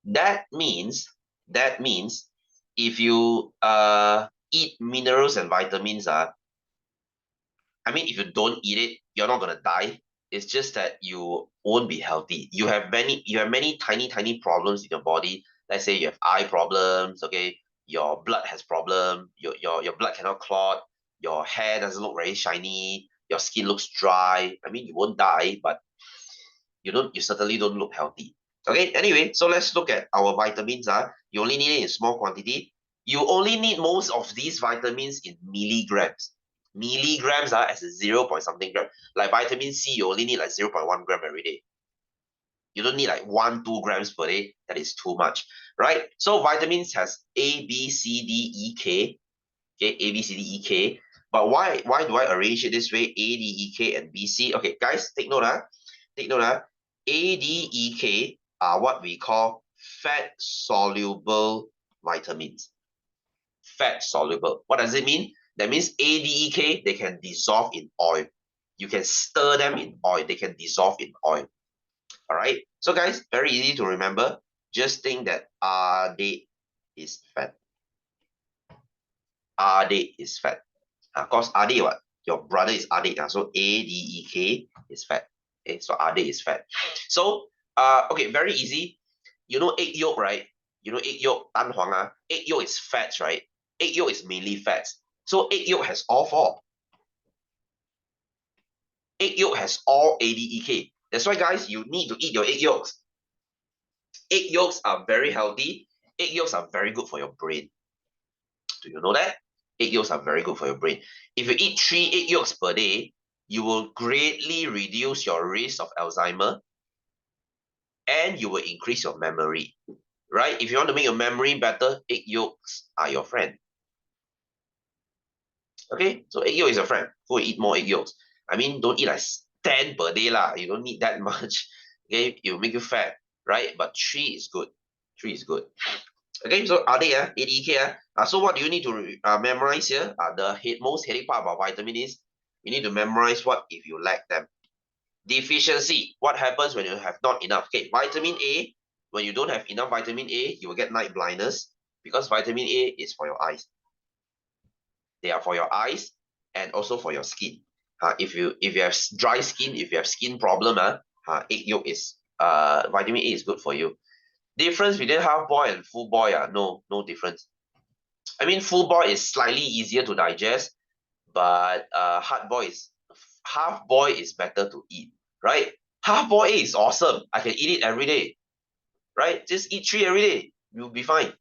A: That means if you eat minerals and vitamins, I mean, if you don't eat it, you're not gonna die. It's just that you won't be healthy. You have many tiny problems in your body. Let's say you have eye problems, okay? Your blood has problem. Your blood cannot clot. Your hair doesn't look very shiny. Your skin looks dry. I mean, you won't die, but you certainly don't look healthy. Okay, anyway, so let's look at our vitamins. You only need it in small quantity. You only need most of these vitamins in milligrams. Milligrams as a 0 point something gram. Like vitamin C, you only need like 0.1 gram every day. You don't need like 1-2 grams per day. That is too much, right? So vitamins has A, B, C, D, E, K. Okay, A, B, C, D, E, K. But why do I arrange it this way? A, D, E, K, and B, C. Okay, guys, take note. Take note. A, D, E, K are what we call fat-soluble vitamins. Fat-soluble. What does it mean? That means A, D, E, K, they can dissolve in oil. You can stir them in oil. They can dissolve in oil. All right. So guys, very easy to remember. Just think that RD is fat. RD is fat. Of course, RD what? Your brother is RD. So ADEK is fat. Okay, so RD is fat. So okay, very easy. You know egg yolk, right? You know egg yolk, 蛋黄 egg yolk is fats, right? Egg yolk is mainly fats. So egg yolk has all four. Egg yolk has all ADEK. That's why, guys, you need to eat your egg yolks. Egg yolks are very healthy. Egg yolks are very good for your brain. Do you know that? Egg yolks are very good for your brain. If you eat 3 egg yolks per day, you will greatly reduce your risk of Alzheimer and you will increase your memory. Right? If you want to make your memory better, egg yolks are your friend. Okay? So egg yolk is a friend. Go eat more egg yolks. I mean, don't eat like 10 per day lah. You don't need that much. Okay? It will make you fat. Right? But 3 is good. 3 is good. Okay, so are they ADK? So what do you need to memorize here? The most headache part about vitamin is you need to memorize what if you lack them. Deficiency. What happens when you have not enough? Okay, vitamin A. When you don't have enough vitamin A, you will get night blindness. because vitamin A is for your eyes. They are for your eyes and also for your skin. If you have dry skin, if you have skin problem, egg yolk is vitamin A is good for you. Difference between half boil and full boil, no difference. I mean, full boil is slightly easier to digest, but half boil is better to eat, right? Half boil egg is awesome. I can eat it every day, right? Just eat 3 every day. You'll be fine.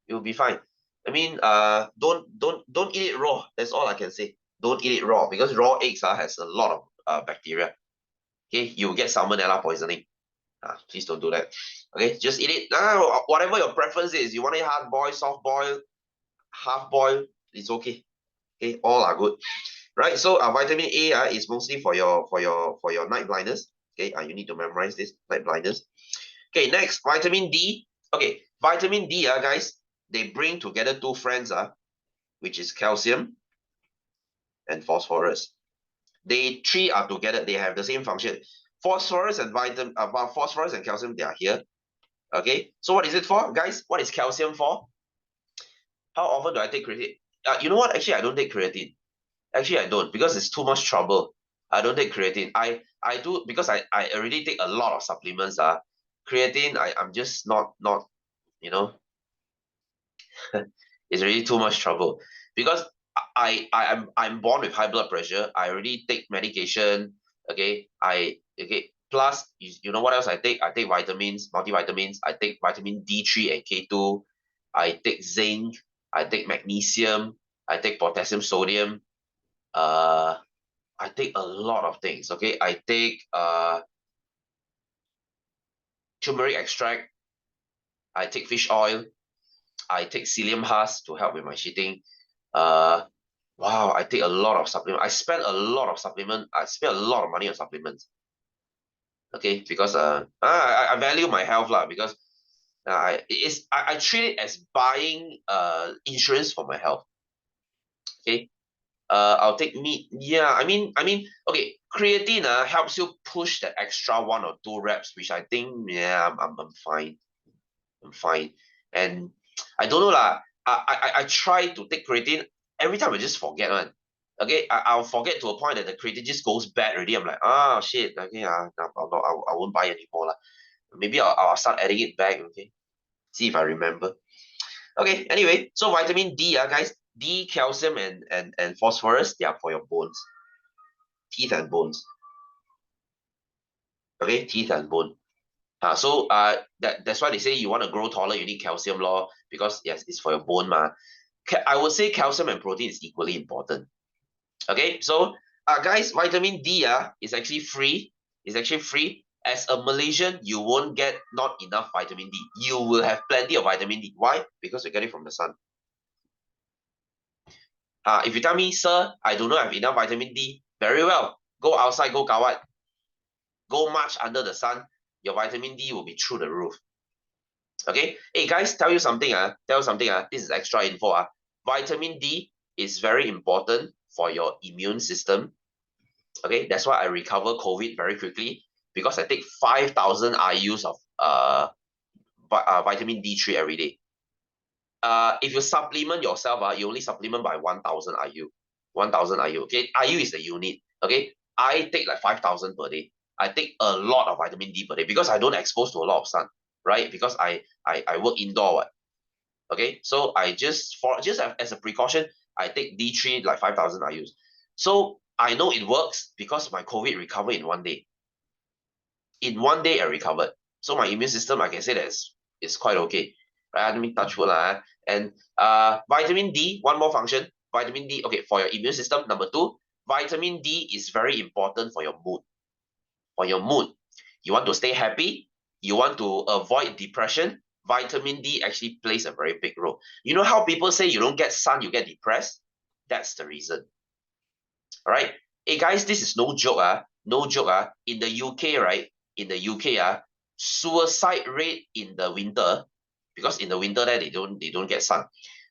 A: You'll be fine. I mean, don't eat it raw. That's all I can say. Don't eat it raw because raw eggs has a lot of bacteria. Okay, you'll get salmonella poisoning. Please don't do that. Okay, just eat it. Whatever your preference is. You want it hard boil, soft boil, half boil, it's okay. Okay, all are good. Right. So vitamin A is mostly for your night blindness. Okay, you need to memorize this night blindness. Okay, next, vitamin D. Okay, vitamin D, guys, they bring together two friends, which is calcium and phosphorus. They three are together. They have the same function. Phosphorus and phosphorus and calcium, they are here. Okay, so what is it for, guys? What is calcium for? How often do I take creatine? You know what? Actually, I don't take creatine. Actually, I don't because it's too much trouble. I don't take creatine. I do because I already take a lot of supplements. Creatine, I'm just not you know it's really too much trouble because I'm born with high blood pressure. I already take medication. Okay. Plus, you know what else I take? I take vitamins, multivitamins. I take vitamin D3 and K2. I take zinc. I take magnesium. I take potassium, sodium. I take a lot of things. Okay, I take turmeric extract. I take fish oil. I take psyllium husk to help with my shitting. Uh, wow, I take a lot of supplement. I spend a lot of supplement. I spend a lot of money on supplements. Okay, because I value my health lah. Because I treat it as buying insurance for my health. Okay, I'll take meat. Yeah, I mean, okay, creatine helps you push the extra 1 or 2 reps, which I think I'm fine. I'm fine. And I don't know lah. I try to take creatine every time I just forget one. Okay, I'll forget to a point that the creatine just goes bad already. I'm like, shit. Okay, I won't buy anymore lah. Maybe I'll start adding it back. Okay, see if I remember. Okay, anyway, so vitamin D, guys, D, calcium, and phosphorus, they are for your bones, teeth and bones. Okay, teeth and bone. So that's why they say you want to grow taller, you need calcium law because yes, it's for your bone ma. I would say calcium and protein is equally important. Okay, so guys, vitamin D is actually free. It's actually free. As a Malaysian, you won't get not enough vitamin D. You will have plenty of vitamin D. Why? Because you get it from the sun. If you tell me, sir, I do not have enough vitamin D, very well. Go outside, go kawat. Go march under the sun. Your vitamin D will be through the roof. Okay. Hey guys, tell you something. This is extra info. Vitamin D is very important for your immune system. Okay, that's why I recover COVID very quickly because I take 5,000 IUs of vitamin D3 every day. If you supplement yourself, you only supplement by 1,000 IU. 1,000 IU. Okay, IU is the unit. Okay, I take like 5,000 per day. I take a lot of vitamin D per day because I don't expose to a lot of sun, right? Because I work indoor. What? Okay, so I just as a precaution, I take D3 like 5,000 IUs. So I know it works because my COVID recovered in 1 day. In 1 day, I recovered. So my immune system, I can say that is quite okay. Right? Let me touch wood lah. And vitamin D, one more function. Vitamin D, okay, for your immune system. Number 2, vitamin D is very important for your mood. For your mood, you want to stay happy, you want to avoid depression. Vitamin D actually plays a very big role. You know how people say you don't get sun, you get depressed? That's the reason. All right. Hey guys, this is no joke. No joke. In the UK, right? In the UK, suicide rate in the winter, because in the winter there they don't get sun.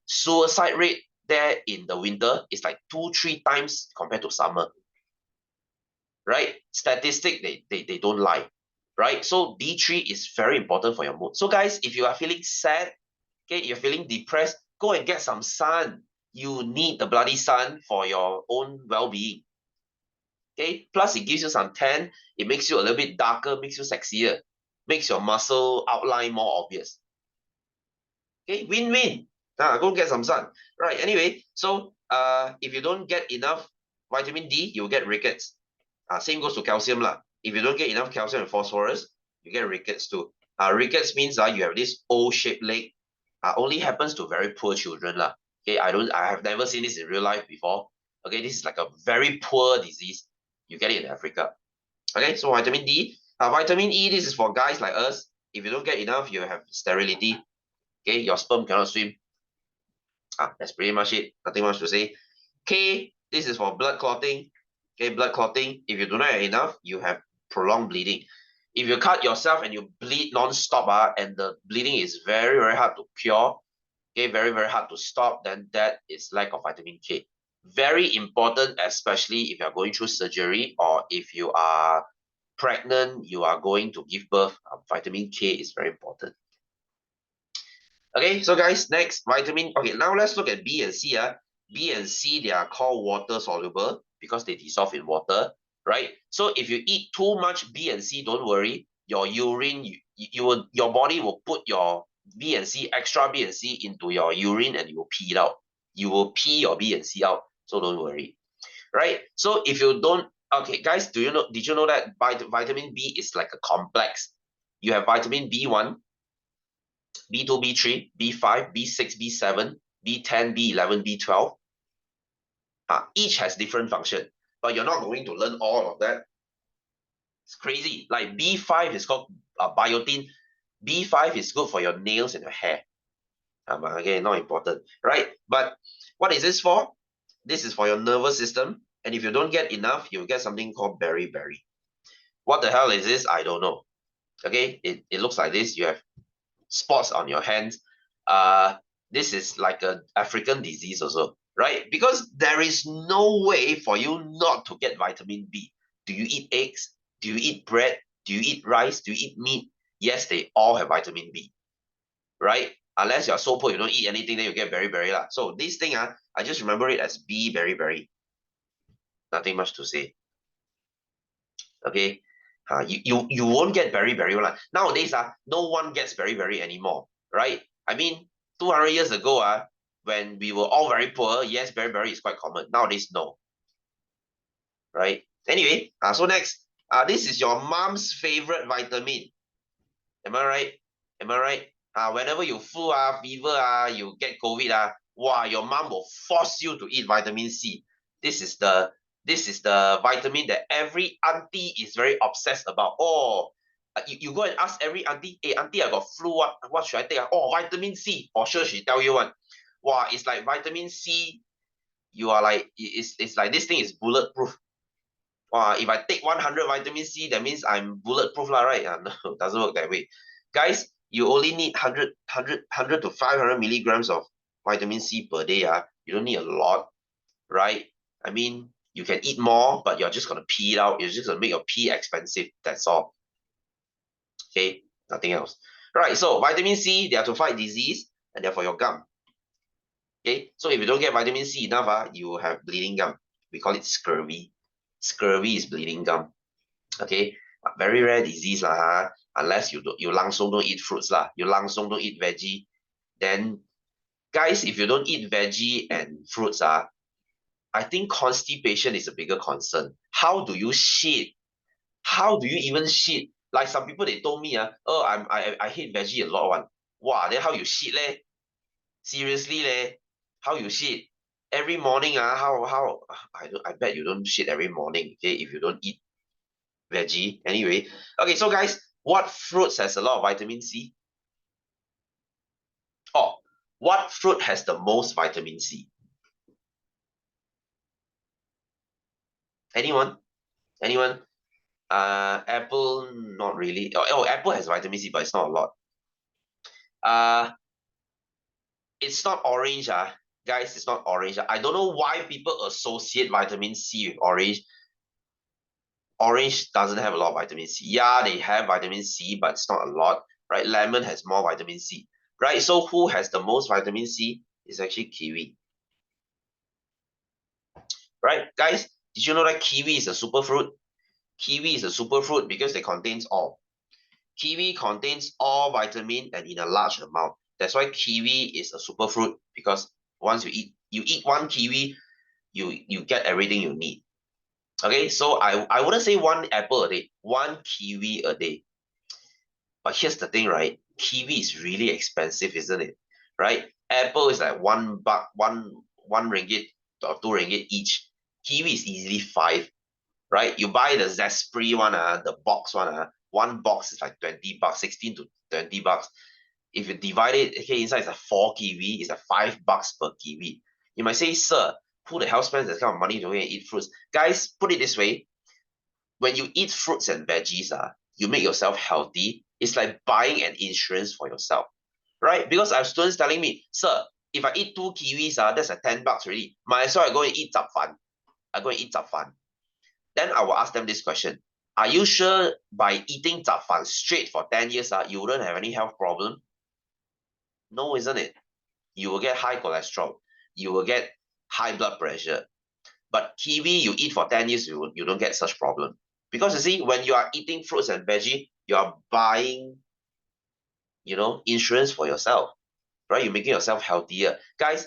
A: Suicide rate there in the winter is like 2-3 times compared to summer. Right? Statistic, they don't lie. Right? So D3 is very important for your mood. So guys, if you are feeling sad, Okay, you're feeling depressed, go and get some sun. You need the bloody sun for your own well-being. Okay, plus it gives you some tan, it makes you a little bit darker, makes you sexier, makes your muscle outline more obvious. Okay, win-win. Go get some sun. Right, anyway, so if you don't get enough vitamin D, you'll get rickets. Same goes to calcium lah. If you don't get enough calcium and phosphorus, you get rickets too. Rickets means you have this O-shaped leg. Only happens to very poor children lah. Okay, I have never seen this in real life before. Okay, this is like a very poor disease. You get it in Africa. Okay, so vitamin D. Vitamin E, this is for guys like us. If you don't get enough, you have sterility. Okay, your sperm cannot swim. That's pretty much it. Nothing much to say. K, this is for blood clotting. Okay, blood clotting. If you do not have enough, you have prolonged bleeding. If you cut yourself and you bleed non-stop, and the bleeding is very, very hard to cure, okay, very, very hard to stop, then that is lack of vitamin K. Very important, especially if you're going through surgery or if you are pregnant, you are going to give birth. Vitamin K is very important. Okay, so guys, next vitamin. Okay, now let's look at B and C. B and C, they are called water soluble because they dissolve in water, right? So if you eat too much B and C, don't worry. Your urine, your body will put your B and C, extra B and C into your urine and you will pee it out. You will pee your B and C out, so don't worry, right? So if you don't, okay, guys, did you know that vitamin B is like a complex? You have vitamin B1, B2, B3, B5, B6, B7, B10, B11, B12. Each has different function, but you're not going to learn all of that. It's crazy. Like B5 is called biotin. B5 is good for your nails and your hair. But again, not important, right? But what is this for? This is for your nervous system. And if you don't get enough, you'll get something called beriberi. What the hell is this? I don't know. Okay, it looks like this. You have spots on your hands. This is like an African disease also, right? Because there is no way for you not to get vitamin B. Do you eat eggs? Do you eat bread? Do you eat rice? Do you eat meat? Yes, they all have vitamin B, right? Unless you're so poor, you don't eat anything, then you get beriberi lah. So this thing, I just remember it as B beriberi. Nothing much to say. Okay, you won't get beriberi one. Nowadays, no one gets beriberi anymore, right? I mean, 200 years ago, when we were all very poor, yes, beriberi is quite common. Nowadays, no, right? Anyway, so next, this is your mom's favorite vitamin. Am I right? Am I right? Whenever you flu, fever, you get COVID, wow, your mom will force you to eat vitamin C. This is the vitamin that every auntie is very obsessed about. Oh, you go and ask every auntie, hey, auntie, I got flu, what should I take? Oh, vitamin C. For sure, she tell you one. Wow, it's like vitamin C. You are like, it's like this thing is bulletproof. Wow, if I take 100 vitamin C, that means I'm bulletproof, right? No, it doesn't work that way. Guys, you only need 100 to 500 milligrams of vitamin C per day. You don't need a lot, right? I mean, you can eat more, but you're just going to pee it out. You're just going to make your pee expensive. That's all. Okay, nothing else. Right, so vitamin C, they are to fight disease, and they're for your gum. Okay, so if you don't get vitamin C enough, you will have bleeding gum. We call it scurvy. Scurvy is bleeding gum. Okay, very rare disease lah. Unless you langsung don't eat fruits lah. You langsung don't eat veggie. Then, guys, if you don't eat veggie and fruits, I think constipation is a bigger concern. How do you shit? How do you even shit? Like some people, they told me, oh, I hate veggie a lot one. Wow, then how you shit leh? Seriously leh? How you shit? Every morning, how I bet you don't shit every morning, okay, if you don't eat veggie. Anyway, okay, so guys, what fruits has a lot of vitamin C? Oh, what fruit has the most vitamin C? Anyone? Anyone? Apple, not really. Oh, apple has vitamin C, but it's not a lot. Uh, it's not orange, guys. It's not orange. I don't know why people associate vitamin C with orange. Orange doesn't have a lot of vitamin C. Yeah, they have vitamin C, but it's not a lot, right? Lemon has more vitamin C. right? So who has the most vitamin C? It's actually kiwi, right? Guys, did you know that kiwi is a superfruit? Kiwi is a superfruit because it contains all. Kiwi contains all vitamin and in a large amount. That's why kiwi is a superfruit, because once you eat one kiwi, you get everything you need. Okay, so I wouldn't say one apple a day, one kiwi a day. But here's the thing, right? Kiwi is really expensive, isn't it? Right? Apple is like $1, one ringgit or 2 ringgit each. Kiwi is easily five, right? You buy the Zespri one, the box one, one box is like $20, 16 to $20. If you divide it, okay, inside is like 4 kiwi, it's like $5 per kiwi. You might say, sir, who the hell spends that kind of money to go and eat fruits? Guys, put it this way, when you eat fruits and veggies, you make yourself healthy. It's like buying an insurance for yourself, right? Because I have students telling me, sir, if I eat 2 kiwis, that's like $10 already. Might as well I go and eat zap fan. I go and eat zap fan. Then I will ask them this question. Are you sure by eating zap fan straight for 10 years, you wouldn't have any health problem? No, isn't it? You will get high cholesterol. You will get high blood pressure. But kiwi, you eat for 10 years, you don't get such problem. Because you see, when you are eating fruits and veggie, you are buying, insurance for yourself, right? You're making yourself healthier. Guys,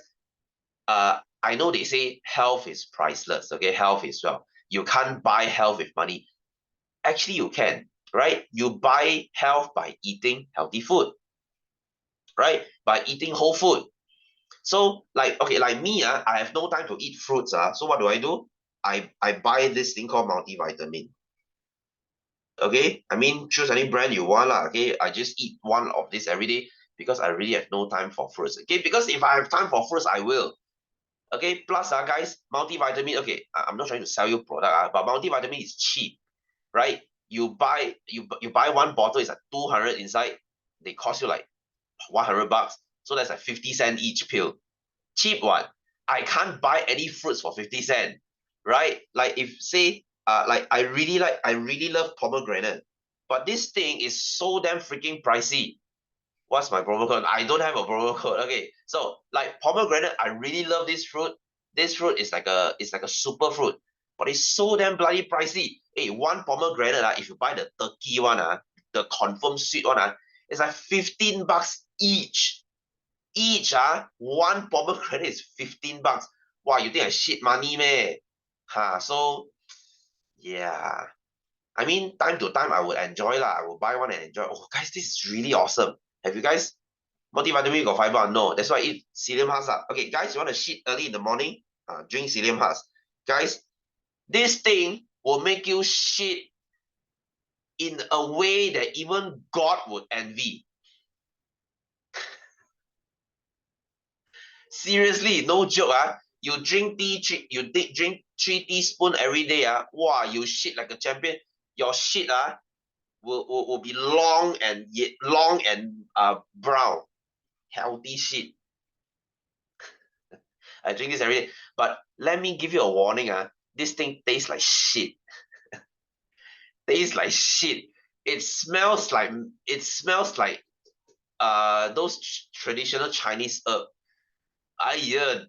A: I know they say health is priceless, okay? Health is well. You can't buy health with money. Actually, you can, right? You buy health by eating healthy food, right? By eating whole food. So, like me, I have no time to eat fruits. So what do? I buy this thing called multivitamin. Okay, I mean, choose any brand you want lah. Okay, I just eat one of this every day because I really have no time for fruits. Okay, because if I have time for fruits, I will. Okay, plus guys, multivitamin. Okay, I'm not trying to sell you product, but multivitamin is cheap, right? You buy one bottle, it's like 200 inside. They cost you like $100, so that's like 50 cents each pill. Cheap one. I can't buy any fruits for 50 cents, right? Like if say like I really love pomegranate, but this thing is so damn freaking pricey. What's my promo code? I don't have a promo code. Okay, so like pomegranate, I really love this fruit. This fruit is like a super fruit, but it's so damn bloody pricey. Hey, one pomegranate, if you buy the turkey one, the confirmed sweet one, it's like $15 each. One pomegranate is $15. Wow, you think I shit money, man? So yeah. I mean, time to time I would enjoy lah. I will buy one and enjoy. Oh, guys, this is really awesome. Have you guys multivitamin got fiber? No, that's why I eat psyllium husk. Okay, guys, you want to shit early in the morning? Drink psyllium husk. Guys, this thing will make you shit in a way that even God would envy. Seriously, no joke. You drink drink 3 teaspoons every day. Wow, you shit like a champion. Your shit will be long and brown. Healthy shit. I drink this every day. But let me give you a warning. This thing tastes like shit. Tastes like shit. It smells like those traditional Chinese herb.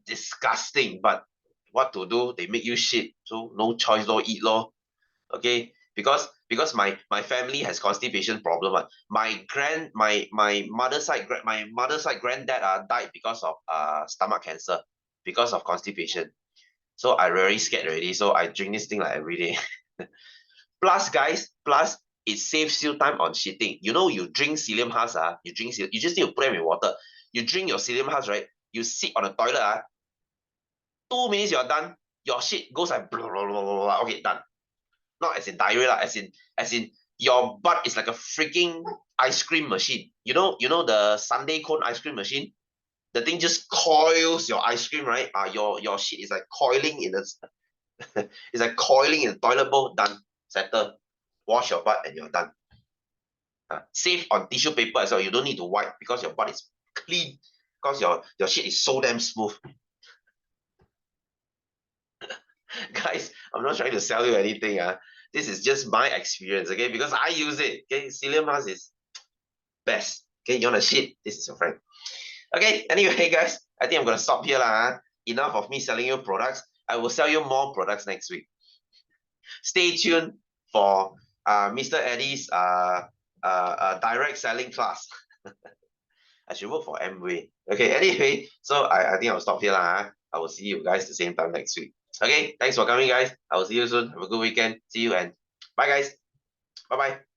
A: Disgusting. But what to do? They make you shit. So no choice, don't eat lor. Okay, because my family has constipation problem. My mother's side granddad died because of stomach cancer, because of constipation. So I very scared already. So I drink this thing like every day. Plus, guys, it saves you time on shitting. You drink psyllium husk, you just need to put them in water. You drink your psyllium husk, right? You sit on the toilet, 2 minutes you're done. Your shit goes like blah, blah, blah, blah, blah. Okay, done. Not as in diarrhea, as in your butt is like a freaking ice cream machine. The sundae cone ice cream machine. The thing just coils your ice cream, right? Your shit is like coiling in the it's like coiling in the toilet bowl. Done, settle. Wash your butt and you're done. Save on tissue paper as well. You don't need to wipe because your butt is clean. Because your shit is so damn smooth. Guys, I'm not trying to sell you anything. This is just my experience, okay? Because I use it. Okay, psyllium husk is best. Okay, you wanna shit? This is your friend. Okay, anyway, guys, I think I'm gonna stop here lah. Enough of me selling you products. I will sell you more products next week. Stay tuned for Mr. Eddie's direct selling class. I should work for Amway. Okay, anyway, so I think I'll stop here lah. I will see you guys the same time next week. Okay, thanks for coming, guys. I will see you soon. Have a good weekend. See you and bye, guys. Bye-bye.